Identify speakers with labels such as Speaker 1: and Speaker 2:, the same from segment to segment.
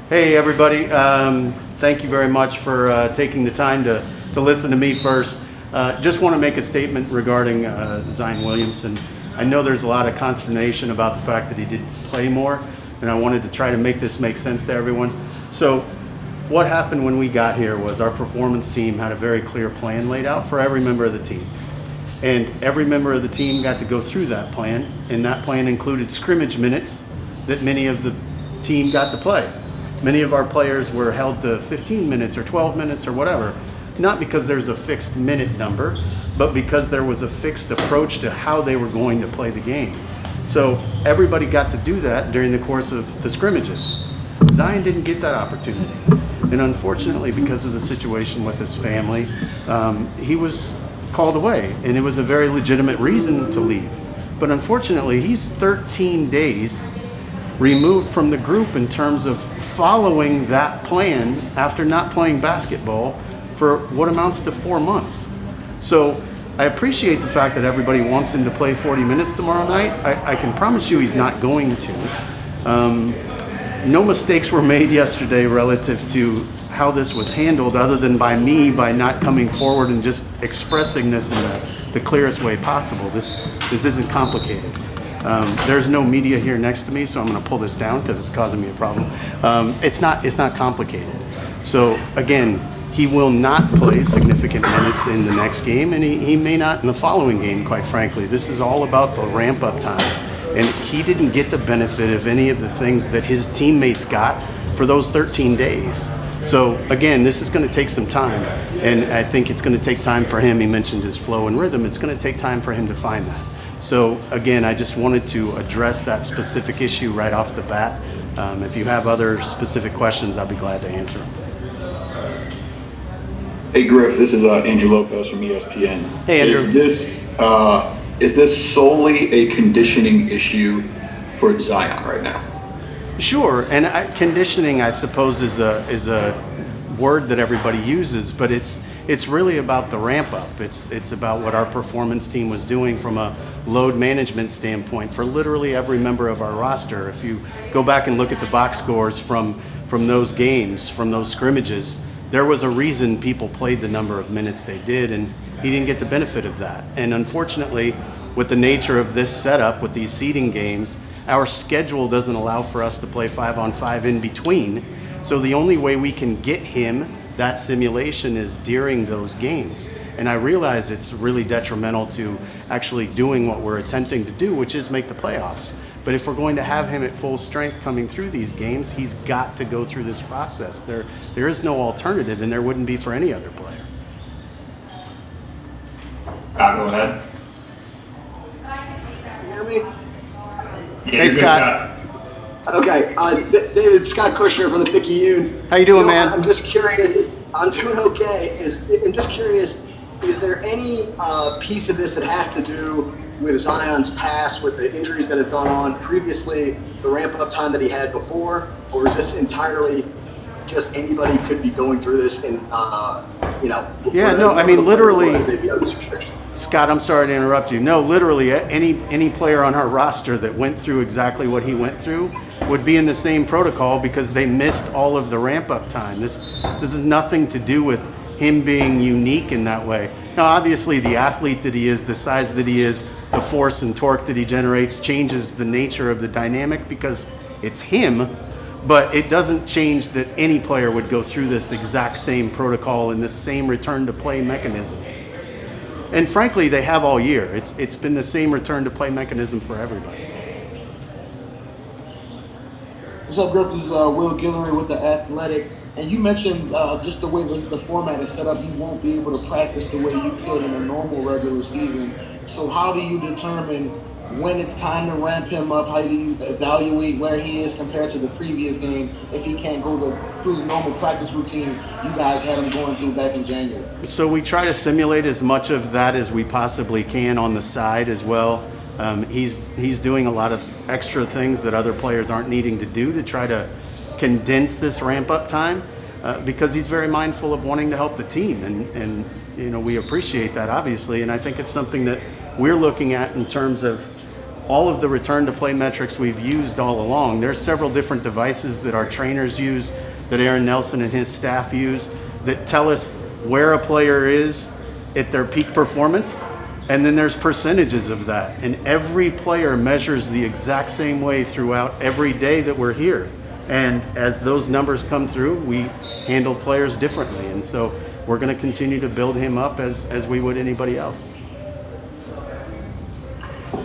Speaker 1: Hey everybody, thank you very much for taking the time to listen to me first. Just want to make a statement regarding Zion Williamson. I know there's a lot of consternation about the fact that he didn't play more, and I wanted to try to make this make sense to everyone. So what happened when we got here was our performance team had a very clear plan laid out for every member of the team. And every member of the team got to go through that plan, and that plan included scrimmage minutes that many of the team got to play. Many of our players were held to 15 minutes or 12 minutes or whatever, not because there's a fixed minute number, but because there was a fixed approach to how they were going to play the game. So everybody got to do that during the course of the scrimmages. Zion didn't get that opportunity. And unfortunately, because of the situation with his family, he was called away, and it was a very legitimate reason to leave. But unfortunately, he's 13 days removed from the group in terms of following that plan after not playing basketball for what amounts to 4 months. So I appreciate the fact that everybody wants him to play 40 minutes tomorrow night. I can promise you he's not going to. No mistakes were made yesterday relative to how this was handled, other than by me, by not coming forward and just expressing this in the clearest way possible. This isn't complicated. There's no media here next to me, so I'm going to pull this down because it's causing me a problem. It's not complicated. So again, he will not play significant minutes in the next game, and he may not in the following game, quite frankly. This is all about the ramp-up time. And he didn't get the benefit of any of the things that his teammates got for those 13 days. So again, this is going to take some time, and I think it's going to take time for him. He mentioned his flow and rhythm. It's going to take time for him to find that. So again, I just wanted to address that specific issue right off the bat. If you have other specific questions, I'll be glad to answer them.
Speaker 2: Hey Griff, this is Andrew Lopez from ESPN.
Speaker 1: Hey Andrew.
Speaker 2: Is this solely a conditioning issue for Zion right now?
Speaker 1: Sure, and conditioning, I suppose, is a word that everybody uses, but it's really about the ramp up. It's about what our performance team was doing from a load management standpoint for literally every member of our roster. If you go back and look at the box scores from those games, from those scrimmages, there was a reason people played the number of minutes they did, and he didn't get the benefit of that. And unfortunately, with the nature of this setup, with these seeding games, our schedule doesn't allow for us to play 5-on-5 in between. So the only way we can get him that simulation is during those games. And I realize it's really detrimental to actually doing what we're attempting to do, which is make the playoffs. But if we're going to have him at full strength coming through these games, he's got to go through this process. There is no alternative, and there wouldn't be for any other player.
Speaker 3: Go ahead.
Speaker 4: Can you hear me?
Speaker 3: Yeah,
Speaker 1: Hey, Scott.
Speaker 4: Okay, David, Scott Ochsner from the Picayune.
Speaker 1: How you doing, man?
Speaker 4: I'm just curious. I'm doing okay. I'm just curious, is there any piece of this that has to do with Zion's past, with the injuries that have gone on previously, the ramp-up time that he had before, or is this entirely just anybody could be going through this and,
Speaker 1: Yeah, no, I mean, literally,
Speaker 4: maybe other restrictions?
Speaker 1: Scott, I'm sorry to interrupt you. No, literally, any player on our roster that went through exactly what he went through would be in the same protocol because they missed all of the ramp-up time. This has nothing to do with him being unique in that way. Now, obviously, the athlete that he is, the size that he is, the force and torque that he generates changes the nature of the dynamic because it's him, but it doesn't change that any player would go through this exact same protocol and this same return to play mechanism. And frankly, they have all year. It's been the same return to play mechanism for everybody.
Speaker 5: What's up, Griff? This is Will Guillory with The Athletic. And you mentioned just the way the format is set up, you won't be able to practice the way you could in a normal regular season. So how do you determine when it's time to ramp him up? How do you evaluate where he is compared to the previous game if he can't go through the normal practice routine you guys had him going through back in January?
Speaker 1: So we try to simulate as much of that as we possibly can on the side as well. He's doing a lot of extra things that other players aren't needing to do to try to condense this ramp-up time because he's very mindful of wanting to help the team, and we appreciate that, obviously, and I think it's something that we're looking at in terms of all of the return to play metrics we've used all along. There's several different devices that our trainers use, that Aaron Nelson and his staff use, that tell us where a player is at their peak performance, and then there's percentages of that. And every player measures the exact same way throughout every day that we're here. And as those numbers come through, we handle players differently. And so we're going to continue to build him up as we would anybody else.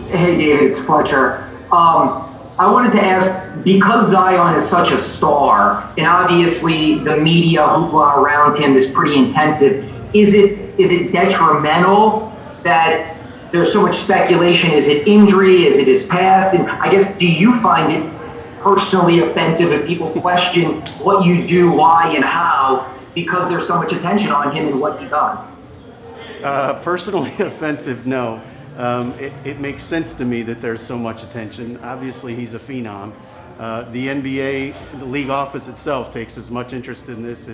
Speaker 6: Hey, David, it's Fletcher. I wanted to ask, because Zion is such a star, and obviously the media hoopla around him is pretty intensive, is it detrimental that there's so much speculation? Is it injury? Is it his past? And I guess, do you find it personally offensive if people question what you do, why, and how, because there's so much attention on him and what he does?
Speaker 1: Personally offensive, no. It makes sense to me that there's so much attention. Obviously, he's a phenom. The NBA, the league office itself, takes as much interest in this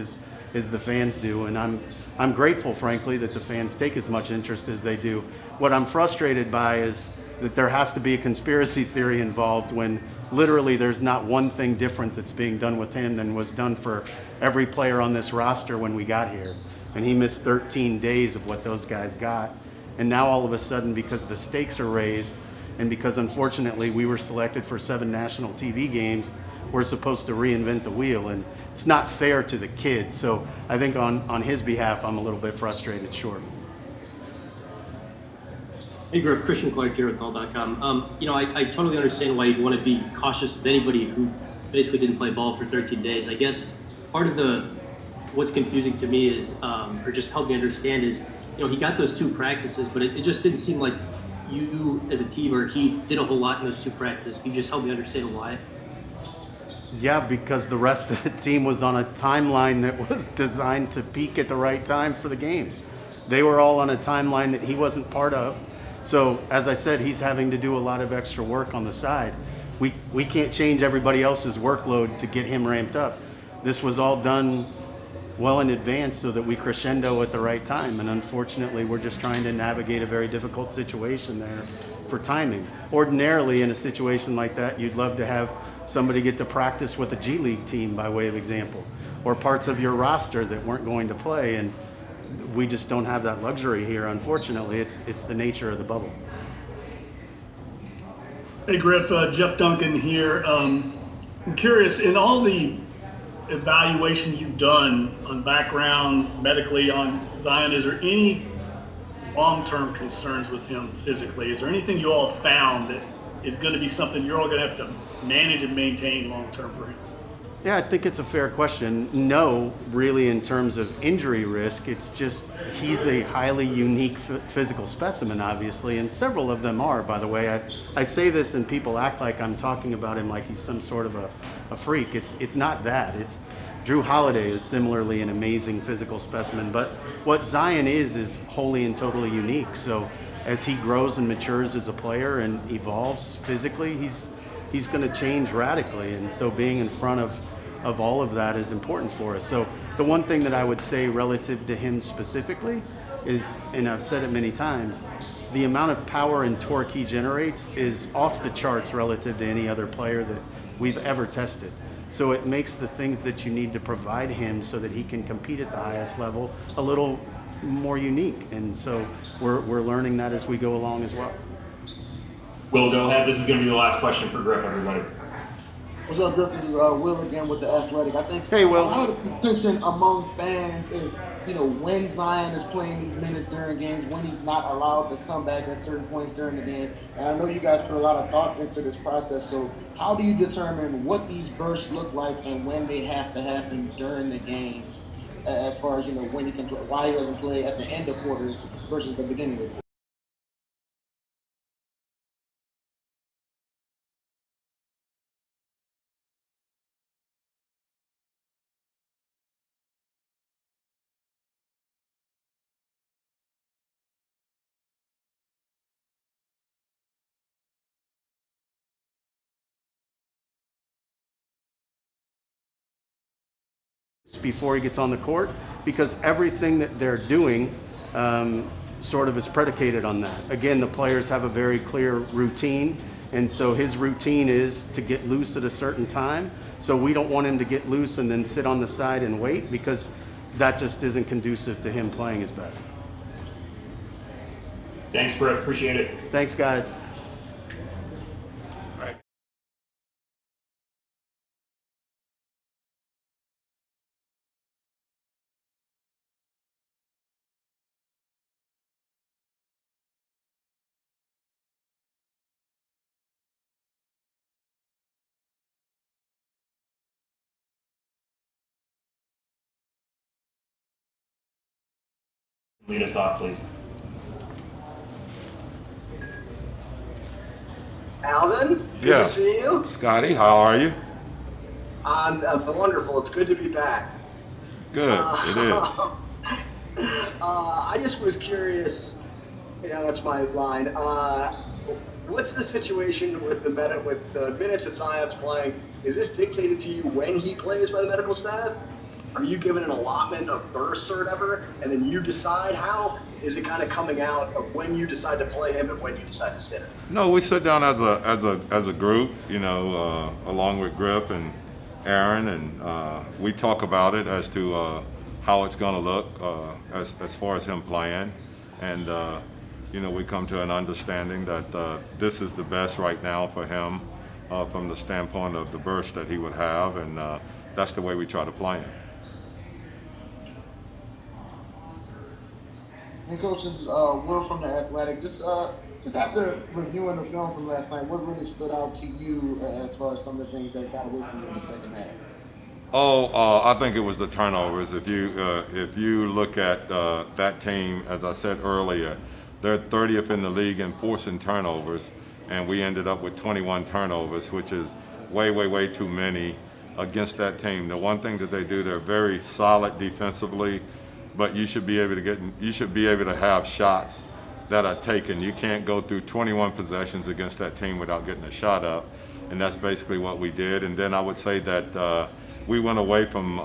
Speaker 1: as the fans do, and I'm grateful, frankly, that the fans take as much interest as they do. What I'm frustrated by is that there has to be a conspiracy theory involved when literally there's not one thing different that's being done with him than was done for every player on this roster when we got here. And he missed 13 days of what those guys got. And now all of a sudden, because the stakes are raised, and because unfortunately we were selected for 7 national TV games, we're supposed to reinvent the wheel, and it's not fair to the kids. So I think on his behalf, I'm a little bit frustrated, sure.
Speaker 7: Hey, Griff, Christian Clark here with Ball.com. I totally understand why you'd want to be cautious with anybody who basically didn't play ball for 13 days. I guess part of what's confusing to me is, or just help me understand is, he got those 2 practices, but it just didn't seem like you as a team or he did a whole lot in those 2 practices. Can you just help me understand why?
Speaker 1: Yeah, because the rest of the team was on a timeline that was designed to peak at the right time for the games. They were all on a timeline that he wasn't part of. So, as I said, he's having to do a lot of extra work on the side. We can't change everybody else's workload to get him ramped up. This was all done well in advance so that we crescendo at the right time. And unfortunately, we're just trying to navigate a very difficult situation there for timing. Ordinarily, in a situation like that, you'd love to have somebody get to practice with a G League team, by way of example, or parts of your roster that weren't going to play. And we just don't have that luxury here, unfortunately. It's the nature of the bubble.
Speaker 8: Hey, Griff, Jeff Duncan here. I'm curious, in all the evaluation you've done on background medically on Zion, is there any long-term concerns with him physically? Is there anything you all found that is going to be something you're all going to have to manage and maintain long-term for him?
Speaker 1: Yeah, I think it's a fair question. No, really, in terms of injury risk, it's just he's a highly unique physical specimen, obviously, and several of them are, by the way. I say this and people act like I'm talking about him like he's some sort of a freak. It's not that. It's Drew Holiday is similarly an amazing physical specimen, but what Zion is wholly and totally unique. So as he grows and matures as a player and evolves physically, he's going to change radically, and so being in front of all of that is important for us. So the one thing that I would say relative to him specifically is, and I've said it many times, the amount of power and torque he generates is off the charts relative to any other player that we've ever tested. So it makes the things that you need to provide him so that he can compete at the highest level a little more unique, and so we're learning that as we go along as well.
Speaker 3: Will, go ahead. This is going to be the last question for Griff, everybody.
Speaker 5: What's up, Griff? This is Will again with The Athletic. I think
Speaker 1: Hey, Will.
Speaker 5: a lot of the contention among fans is, when Zion is playing these minutes during games, when he's not allowed to come back at certain points during the game. And I know you guys put a lot of thought into this process. So how do you determine what these bursts look like and when they have to happen during the games, as far as, when he can play, why he doesn't play at the end of quarters versus the beginning of quarters?
Speaker 1: Before he gets on the court, because everything that they're doing sort of is predicated on that. Again, the players have a very clear routine, And so his routine is to get loose at a certain time. So we don't want him to get loose and then sit on the side and wait, because that just isn't conducive to him playing his best.
Speaker 3: Thanks, Griff. Appreciate it.
Speaker 1: Thanks, guys.
Speaker 3: Lead us off, please.
Speaker 4: Alvin, good
Speaker 9: Yeah.
Speaker 4: to see you.
Speaker 9: Scotty, how are you?
Speaker 4: I'm wonderful. It's good to be back.
Speaker 9: Good, it is.
Speaker 4: I just was curious. That's my line. What's the situation with the minutes that Zion's playing? Is this dictated to you when he plays by the medical staff? Are you given an allotment of bursts or whatever, and then you decide? How is it kind of coming out of when you decide to play him and when you decide to sit him?
Speaker 9: No, we sit down as a group, along with Griff and Aaron, and we talk about it as to how it's going to look as far as him playing, and we come to an understanding that this is the best right now for him from the standpoint of the burst that he would have, and that's the way we try to play him.
Speaker 5: Hey, Coach, this is Will from The Athletic. Just after reviewing the film from last night, what really stood out to you as far as some of the things that got away from you in the second half?
Speaker 9: I think it was the turnovers. If you look at that team, as I said earlier, they're 30th in the league in forcing turnovers, and we ended up with 21 turnovers, which is way, way, way too many against that team. The one thing that they do, they're very solid defensively, but you should be able to have shots that are taken. You can't go through 21 possessions against that team without getting a shot up, and that's basically what we did. And then I would say that we went away from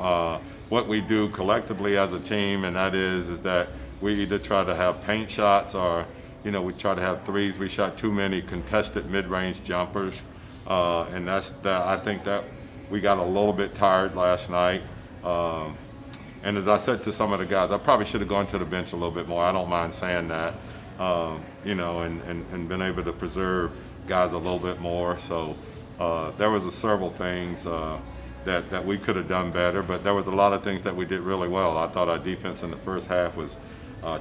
Speaker 9: what we do collectively as a team, and that is that we either try to have paint shots or we try to have threes. We shot too many contested mid-range jumpers, and I think that we got a little bit tired last night. And as I said to some of the guys, I probably should have gone to the bench a little bit more. I don't mind saying that, and been able to preserve guys a little bit more. So there was several things that we could have done better, but there was a lot of things that we did really well. I thought our defense in the first half was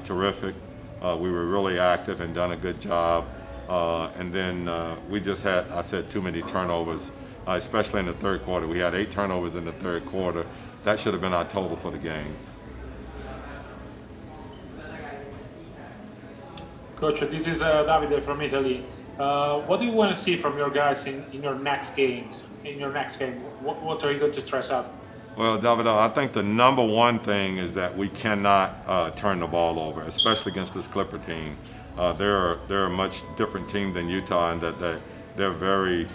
Speaker 9: terrific. We were really active and done a good job. And then we just had, I said, too many turnovers, especially in the third quarter. We had 8 turnovers in the third quarter. That should have been our total for the game.
Speaker 10: Coach, this is Davide from Italy. What do you want to see from your guys in your next games? In your next game, what are you going to stress out?
Speaker 9: Well, Davide, I think the number one thing is that we cannot turn the ball over, especially against this Clipper team. They're a much different team than Utah, in that they're very,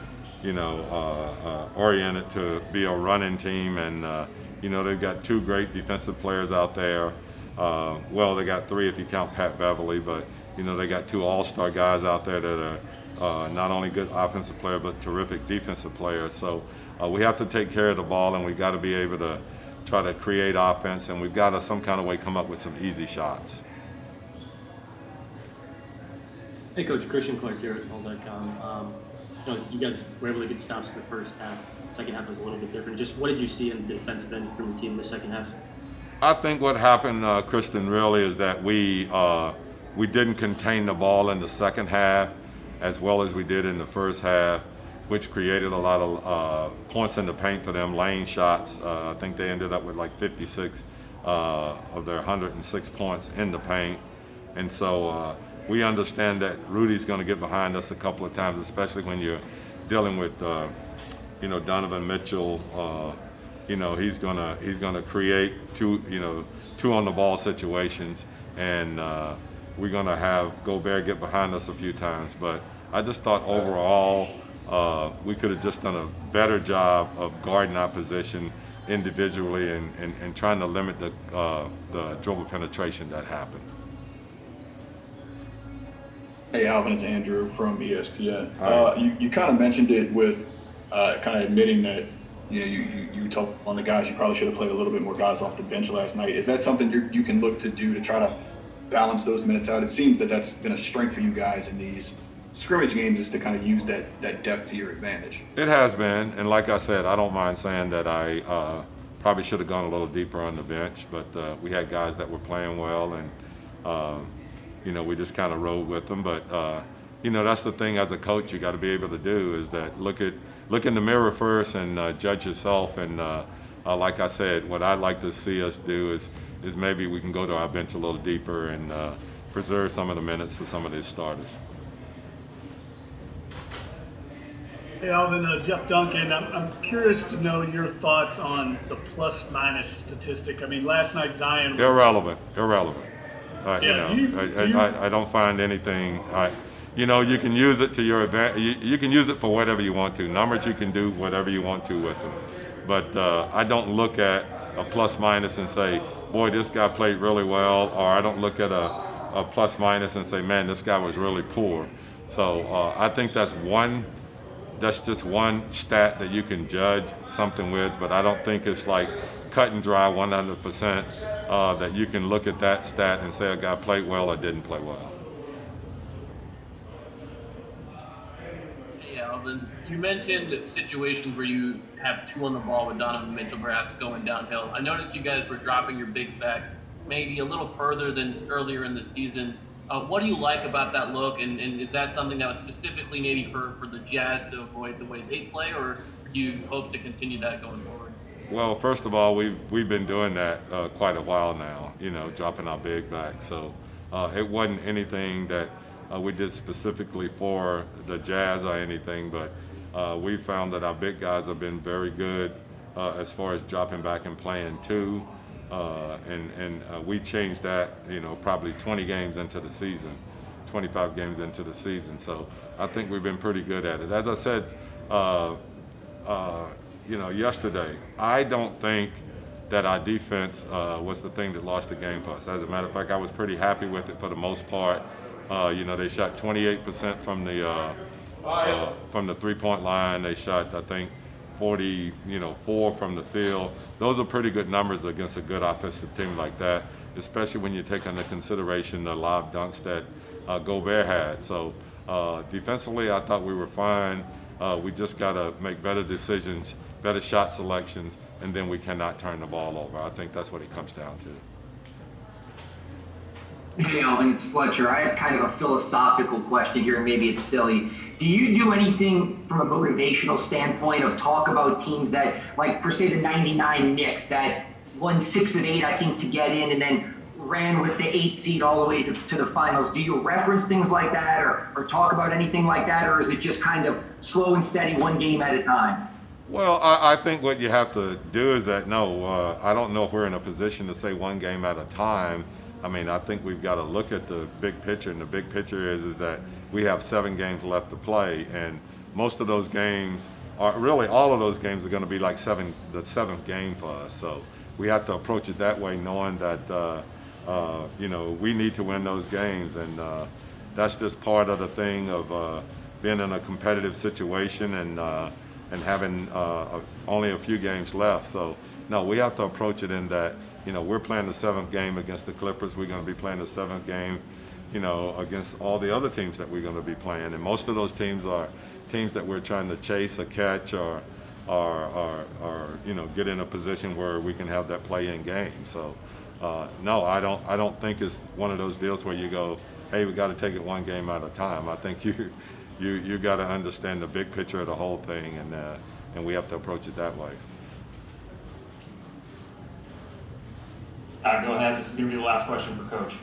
Speaker 9: oriented to be a running team, and they've got 2 great defensive players out there. They got 3 if you count Pat Beverly, but they got 2 all-star guys out there that are not only good offensive players but terrific defensive players. So we have to take care of the ball, and we've got to be able to try to create offense, and we've got to some kind of way come up with some easy shots.
Speaker 7: Hey, Coach, Christian Clark here at All.com. You guys were able to get stops in the first half. Second half was a little bit different. Just what did you see in the defensive end from the team in the second half?
Speaker 9: I think what happened, Christian, really is that we didn't contain the ball in the second half as well as we did in the first half, which created a lot of points in the paint for them, lane shots. I think they ended up with like 56 of their 106 points in the paint. And so we understand that Rudy's going to get behind us a couple of times, especially when you're dealing with, Donovan Mitchell. He's gonna create 2 on the ball situations, and we're gonna have Gobert get behind us a few times. But I just thought overall we could have just done a better job of guarding our position individually and trying to limit the dribble penetration that happened.
Speaker 2: Hey, Alvin, it's Andrew from ESPN. You kind of mentioned it with kind of admitting that you told on the guys you probably should have played a little bit more guys off the bench last night. Is that something you can look to do to try to balance those minutes out? It seems that that's been a strength for you guys in these scrimmage games, is to kind of use that depth to your advantage.
Speaker 9: It has been, and like I said, I don't mind saying that I probably should have gone a little deeper on the bench, but we had guys that were playing well, and we just kind of rode with them. But that's the thing as a coach you got to be able to do, is that look in the mirror first and judge yourself. And like I said, what I'd like to see us do is maybe we can go to our bench a little deeper and preserve some of the minutes for some of these starters.
Speaker 8: Hey, Alvin, Jeff Duncan, I'm curious to know your thoughts on the plus-minus statistic. I mean, last night Zion was...
Speaker 9: Irrelevant.
Speaker 8: Yeah,
Speaker 9: I don't find anything. You can use it to your advantage. You can use it for whatever you want to. Numbers, you can do whatever you want to with them. But I don't look at a plus-minus and say, boy, this guy played really well, or I don't look at a plus-minus and say, man, this guy was really poor. So I think that's just one stat that you can judge something with, but I don't think it's like cut and dry 100% that you can look at that stat and say a guy played well or didn't play well.
Speaker 11: Hey, Alvin, you mentioned situations where you have two on the ball with Donovan Mitchell perhaps going downhill. I noticed you guys were dropping your bigs back maybe a little further than earlier in the season. What do you like about that look, and is that something that was specifically maybe for the Jazz to avoid the way they play, or do you hope to continue that going forward?
Speaker 9: Well, first of all, we've been doing that quite a while now, dropping our big back. So it wasn't anything that we did specifically for the Jazz or anything, but we found that our big guys have been very good as far as dropping back and playing too. And we changed that, probably 20 games into the season, 25 games into the season. So I think we've been pretty good at it. As I said, yesterday, I don't think that our defense was the thing that lost the game for us. As a matter of fact, I was pretty happy with it for the most part. They shot 28% from the three-point line. They shot, I think, 4 from the field. Those are pretty good numbers against a good offensive team like that, especially when you take into consideration the lob dunks that Gobert had. So defensively, I thought we were fine. We just got to make better decisions, better shot selections, and then we cannot turn the ball over. I think that's what it comes down to.
Speaker 6: Hey, Alvin, it's Fletcher. I have kind of a philosophical question here, and maybe it's silly. Do you do anything from a motivational standpoint of talk about teams that, like, for say the 99 Knicks that won 6 of 8, I think, to get in, and then ran with the 8 seed all the way to the finals? Do you reference things like that or talk about anything like that, or is it just kind of slow and steady, one game at a time?
Speaker 9: Well, I think what you have to do is that, I don't know if we're in a position to say one game at a time. I mean, I think we've got to look at the big picture, and the big picture is that we have 7 games left to play, and most of those games really all of those games are going to be like the 7th game for us. So we have to approach it that way, knowing that we need to win those games, and that's just part of the thing of being in a competitive situation and having only a few games left. So no, we have to approach it in that, we're playing the 7th game against the Clippers. We're going to be playing the 7th game, against all the other teams that we're going to be playing. And most of those teams are teams that we're trying to chase or catch or get in a position where we can have that play-in game. So no, I don't think it's one of those deals where you go, hey, we got to take it one game at a time. I think you got to understand the big picture of the whole thing, and we have to approach it that way.
Speaker 3: Go ahead. This is going to be the last question for Coach.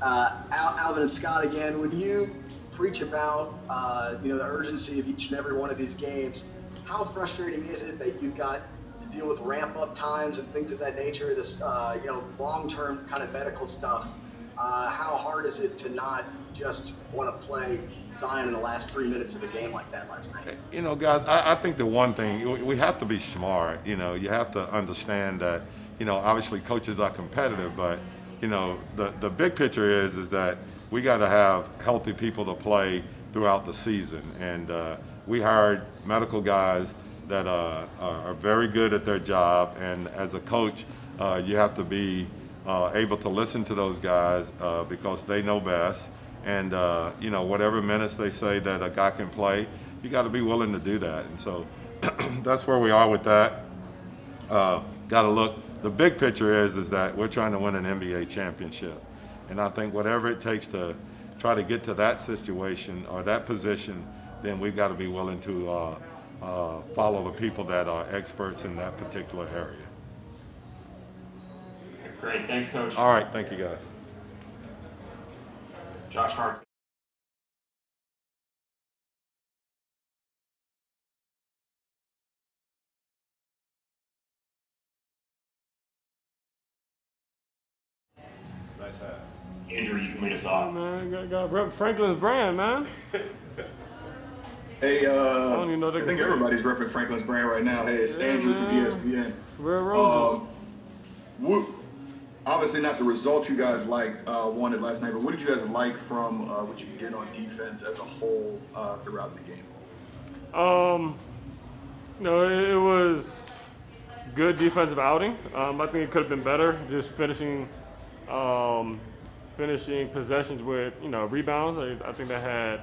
Speaker 4: Alvin and Scott again. When you preach about the urgency of each and every one of these games, how frustrating is it that you've got to deal with ramp-up times and things of that nature? This long-term kind of medical stuff. How hard is it to not just want to play Zion in the last 3 minutes of a game like that last night?
Speaker 9: Guys, I think the one thing, we have to be smart. You have to understand that, obviously coaches are competitive, but, the big picture is that we got to have healthy people to play throughout the season. And we hired medical guys that are very good at their job. And as a coach, you have to be able to listen to those guys because they know best. And, whatever minutes they say that a guy can play, you got to be willing to do that. And so that's where we are with that. Got to look. The big picture is that we're trying to win an NBA championship. And I think whatever it takes to try to get to that situation or that position, then we've got to be willing to follow the people that are experts in that particular area.
Speaker 3: Great. Thanks, Coach.
Speaker 9: All right. Thank you, guys.
Speaker 3: Josh Hart.
Speaker 9: Nice hat.
Speaker 3: Andrew, you can lead us off.
Speaker 12: Man, got rep Franklin's brand, man.
Speaker 2: Hey,
Speaker 12: don't even know what they
Speaker 2: I
Speaker 12: can
Speaker 2: think
Speaker 12: say.
Speaker 2: everybody's repping Franklin's brand right now. Hey, it's Andrew from ESPN.
Speaker 12: Red Roses.
Speaker 2: Obviously not the results you guys wanted last night, but what did you guys like from what you did on defense as a whole throughout the game?
Speaker 12: It was good defensive outing. I think it could have been better. Just finishing possessions with rebounds. I think they had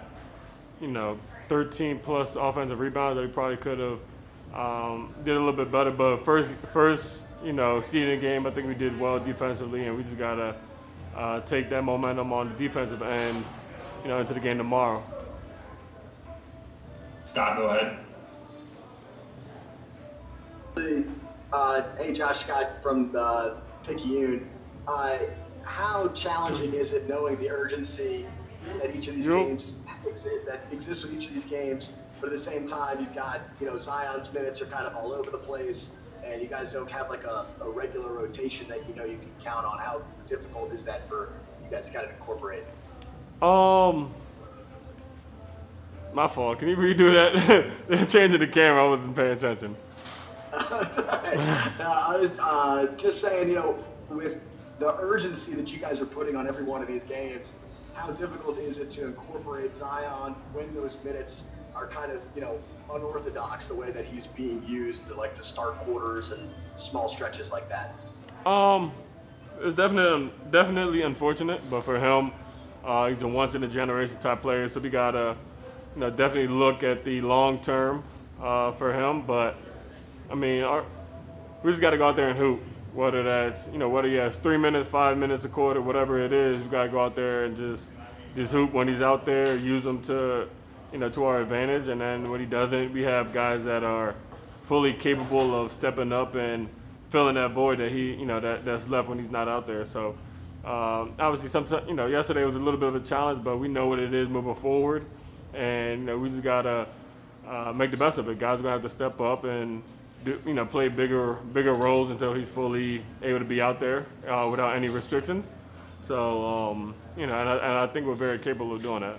Speaker 12: 13 plus offensive rebounds that we probably could have did a little bit better. But first seed in the game, I think we did well defensively, and we just gotta take that momentum on the defensive end, into the game tomorrow.
Speaker 3: Scott, go ahead.
Speaker 4: Hey, Josh, Scott from Picayune. How challenging is it knowing the urgency that each of these games exists with each of these games, but at the same time you've got Zion's minutes are kind of all over the place, and you guys don't have like a regular rotation that you can count on. How difficult is that for you guys to kind of incorporate?
Speaker 12: My fault. Can you redo that? They're changing the camera. I wasn't paying attention.
Speaker 4: I was just saying, with the urgency that you guys are putting on every one of these games, how difficult is it to incorporate Zion when those minutes are kind of, unorthodox the way that he's being used to start quarters and small stretches like that?
Speaker 12: It's definitely unfortunate, but for him, he's a once in a generation type player, so we gotta, definitely look at the long term for him. But I mean, we just gotta go out there and hoop. Whether that's, whether he has 3 minutes, 5 minutes, a quarter, whatever it is, we gotta go out there and just hoop when he's out there, use him to, to our advantage. And then when he doesn't, we have guys that are fully capable of stepping up and filling that void that that's left when he's not out there. So obviously, sometimes, yesterday was a little bit of a challenge, but we know what it is moving forward, and we just gotta make the best of it. Guys are gonna have to step up and play bigger roles until he's fully able to be out there without any restrictions. So, and I think we're very capable of doing that.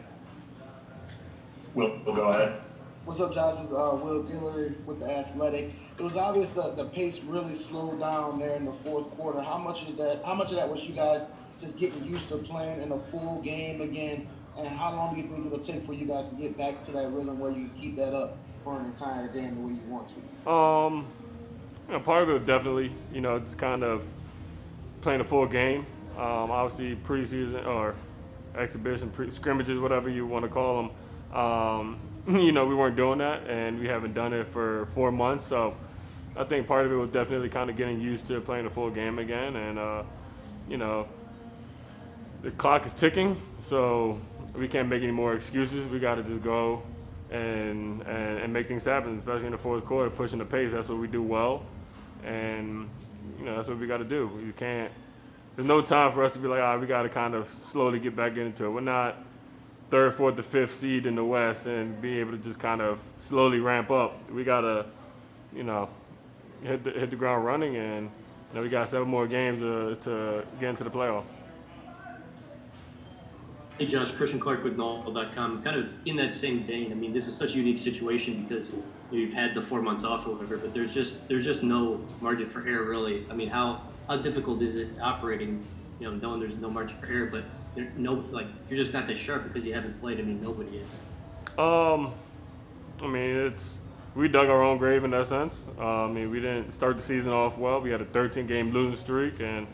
Speaker 3: Will, go ahead.
Speaker 5: What's up, Josh? It's Will Guillory with The Athletic. It was obvious that the pace really slowed down there in the fourth quarter. How much of that was you guys just getting used to playing in a full game again? And how long do you think it'll take for you guys to get back to that rhythm where you keep that up for an entire game the way you want to?
Speaker 12: Part of it definitely, just kind of playing a full game. Obviously preseason or exhibition, scrimmages, whatever you want to call them. We weren't doing that, and we haven't done it for 4 months. So I think part of it was definitely kind of getting used to playing a full game again. And, the clock is ticking, so we can't make any more excuses. We got to just go and make things happen, especially in the fourth quarter, pushing the pace. That's what we do well, and that's what we got to do. You can't. There's no time for us to be like, we got to kind of slowly get back into it. We're not third, fourth, or fifth seed in the West and be able to just kind of slowly ramp up. We got to, hit the ground running, and we got 7 more games to get into the playoffs.
Speaker 7: Hey Josh, Christian Clark with Null.com. Kind of in that same vein, I mean, this is such a unique situation because you've had the 4 months off or whatever, but there's just no margin for error really. I mean, how difficult is it operating, knowing there's no margin for error, but you're just not this sharp because you haven't played. I mean, nobody is.
Speaker 12: I mean, we dug our own grave in that sense. I mean, we didn't start the season off well. We had a 13-game losing streak, and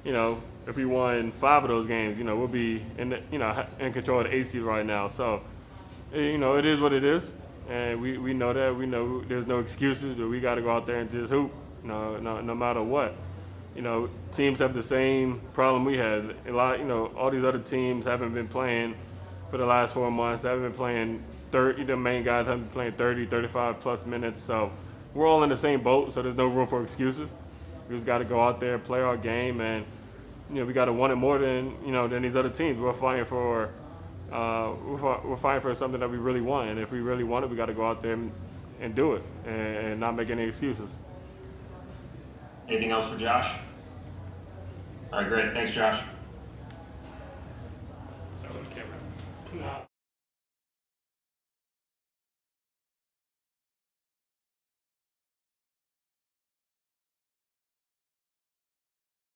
Speaker 12: if we won 5 of those games, we'll be in control of the 8th seed right now. So, it is what it is, and we know that. We know there's no excuses. That we got to go out there and just hoop, no matter what. Teams have the same problem we had. A lot, all these other teams haven't been playing for the last 4 months. They haven't been playing 30. The main guys haven't been playing 30, 35 plus minutes. So we're all in the same boat. So there's no room for excuses. We just got to go out there, play our game, and we got to want it more than these other teams. We're fighting for something that we really want, and if we really want it, we got to go out there and do it, and not make any excuses.
Speaker 3: Anything else for Josh? All right, great. Thanks, Josh.